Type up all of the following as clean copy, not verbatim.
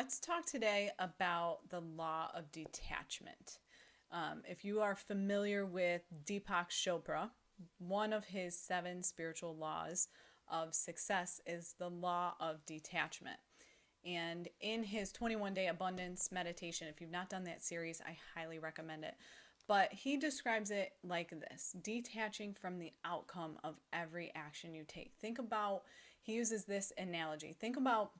let's talk today about the law of detachment. If you are familiar with Deepak Chopra, one of his 7 spiritual laws of success is the law of detachment. And in his 21-day abundance meditation, if you've not done that series, I highly recommend it. But he describes it like this: detaching from the outcome of every action you take. He uses this analogy. Think about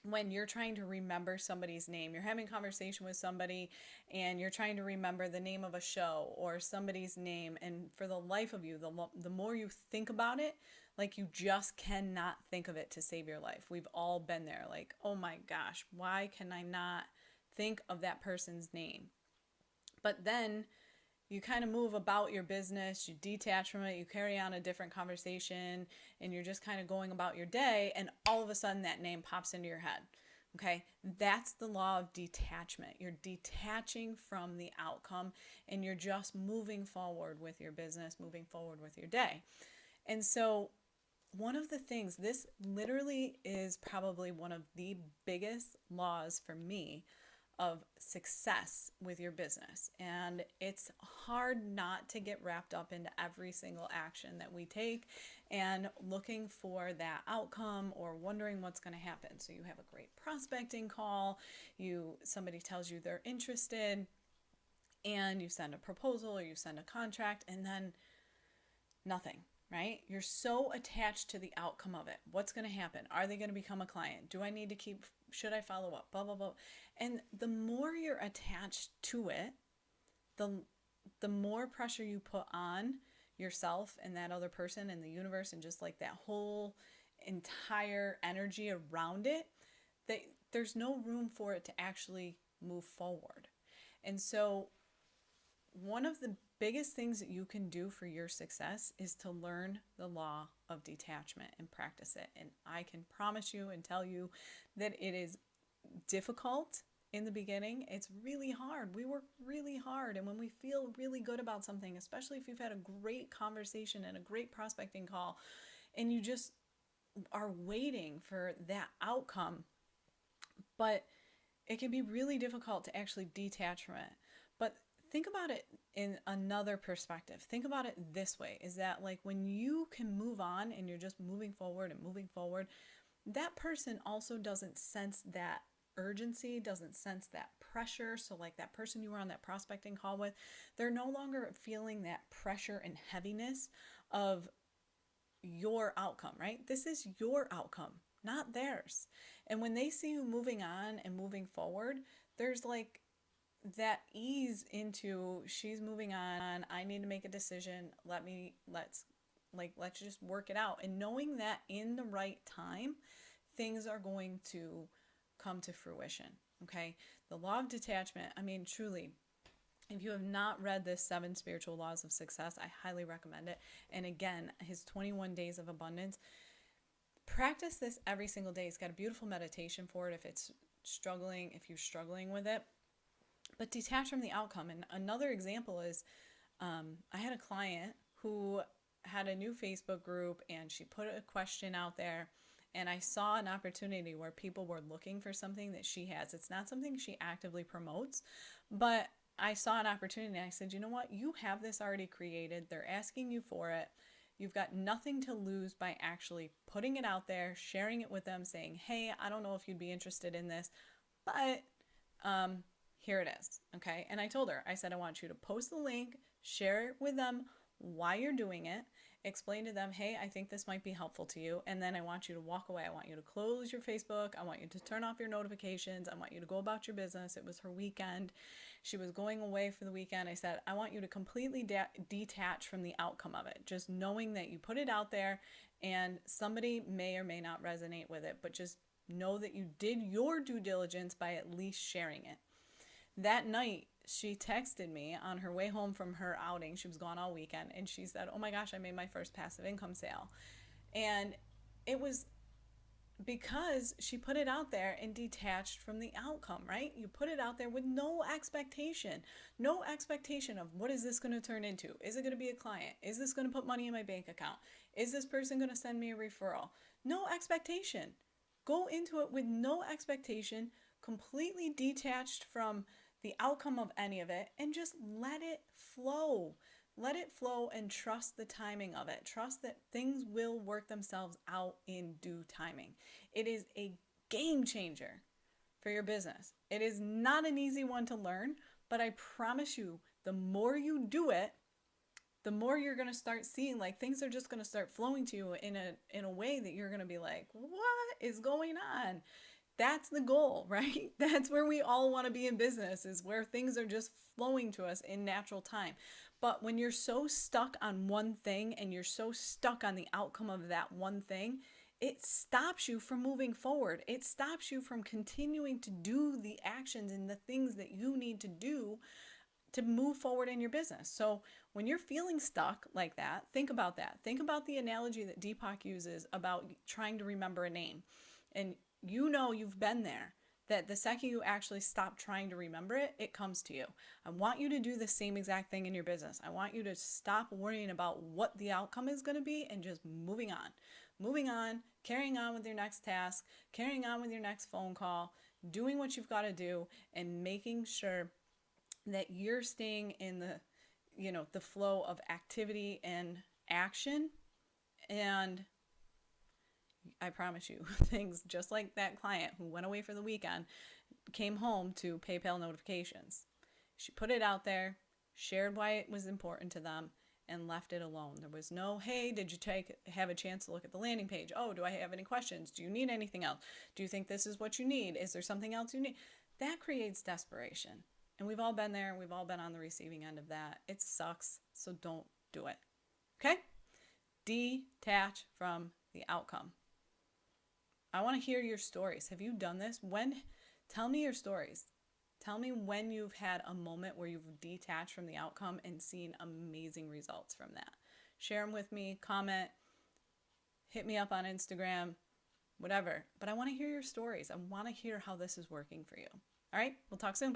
when you're trying to remember somebody's name. You're having a conversation with somebody and you're trying to remember the name of a show or somebody's name, and for the life of you, the more you think about it, like you just cannot think of it to save your life. We've all been there, like, oh my gosh, why can I not think of that person's name? But then you kind of move about your business, you detach from it, you carry on a different conversation, and you're just kind of going about your day, and all of a sudden that name pops into your head. Okay, that's the law of detachment. You're detaching from the outcome and you're just moving forward with your business, moving forward with your day. And so, one of the things, this literally is probably one of the biggest laws for me of success with your business. And it's hard not to get wrapped up into every single action that we take and looking for that outcome or wondering what's going to happen. So you have a great prospecting call, somebody tells you they're interested, and you send a proposal or you send a contract, and then nothing, right? You're so attached to the outcome of it. What's going to happen? Are they going to become a client? Should I follow up? Blah, blah, blah. And the more you're attached to it, the more pressure you put on yourself and that other person and the universe and just like that whole entire energy around it, that there's no room for it to actually move forward. And so one of the biggest things that you can do for your success is to learn the law of detachment and practice it. And I can promise you and tell you that it is difficult in the beginning. It's really hard. We work really hard. And when we feel really good about something, especially if you've had a great conversation and a great prospecting call, and you just are waiting for that outcome, but it can be really difficult to actually detach from it. But think about it in another perspective. Think about it this way, is that like when you can move on and you're just moving forward and moving forward, that person also doesn't sense that urgency, doesn't sense that pressure. So like that person you were on that prospecting call with, they're no longer feeling that pressure and heaviness of your outcome, right? This is your outcome, not theirs. And when they see you moving on and moving forward, there's like that ease into, she's moving on, I need to make a decision, let's just work it out, and knowing that in the right time things are going to come to fruition. Okay, the law of detachment, I mean, truly, if you have not read this 7 spiritual laws of success, I highly recommend it. And again, his 21 days of abundance, practice this every single day. He's got a beautiful meditation for it if you're struggling with it. But detach from the outcome. And another example is, I had a client who had a new Facebook group and she put a question out there, and I saw an opportunity where people were looking for something that she has. It's not something she actively promotes, but I saw an opportunity and I said, you know what? You have this already created. They're asking you for it. You've got nothing to lose by actually putting it out there, sharing it with them, saying, hey, I don't know if you'd be interested in this, but here it is. Okay. And I told her, I said, I want you to post the link, share it with them why you're doing it, explain to them, hey, I think this might be helpful to you. And then I want you to walk away. I want you to close your Facebook. I want you to turn off your notifications. I want you to go about your business. It was her weekend. She was going away for the weekend. I said, I want you to completely detach from the outcome of it. Just knowing that you put it out there and somebody may or may not resonate with it, but just know that you did your due diligence by at least sharing it. That night, she texted me on her way home from her outing. She was gone all weekend. And she said, oh my gosh, I made my first passive income sale. And it was because she put it out there and detached from the outcome, right? You put it out there with no expectation of what is this going to turn into? Is it going to be a client? Is this going to put money in my bank account? Is this person going to send me a referral? No expectation. Go into it with no expectation. completely detached from the outcome of any of it, and just let it flow. Let it flow and trust the timing of it. Trust that things will work themselves out in due timing. It is a game changer for your business. It is not an easy one to learn, but I promise you, the more you do it, the more you're going to start seeing, like, things are just going to start flowing to you in a way that you're going to be like, what is going on? That's the goal, right? That's where we all want to be in business, is where things are just flowing to us in natural time. But when you're so stuck on one thing and you're so stuck on the outcome of that one thing, it stops you from moving forward. It stops you from continuing to do the actions and the things that you need to do to move forward in your business. So when you're feeling stuck like that, think about that. Think about the analogy that Deepak uses about trying to remember a name. And you know you've been there, that the second you actually stop trying to remember it, it comes to you. I want you to do the same exact thing in your business. I want you to stop worrying about what the outcome is going to be and just moving on, carrying on with your next task, carrying on with your next phone call, doing what you've got to do, and making sure that you're staying in the flow of activity and action. And I promise you, things just like that client who went away for the weekend came home to PayPal notifications. She put it out there, shared why it was important to them, and left it alone. There was no, hey, did you have a chance to look at the landing page? Oh, do I have any questions? Do you need anything else? Do you think this is what you need? Is there something else you need? That creates desperation. And we've all been there. We've all been on the receiving end of that. It sucks, so don't do it. Okay? Detach from the outcome. I want to hear your stories. Have you done this? Tell me your stories. Tell me when you've had a moment where you've detached from the outcome and seen amazing results from that. Share them with me, comment, hit me up on Instagram, whatever. But I want to hear your stories. I want to hear how this is working for you. All right, we'll talk soon.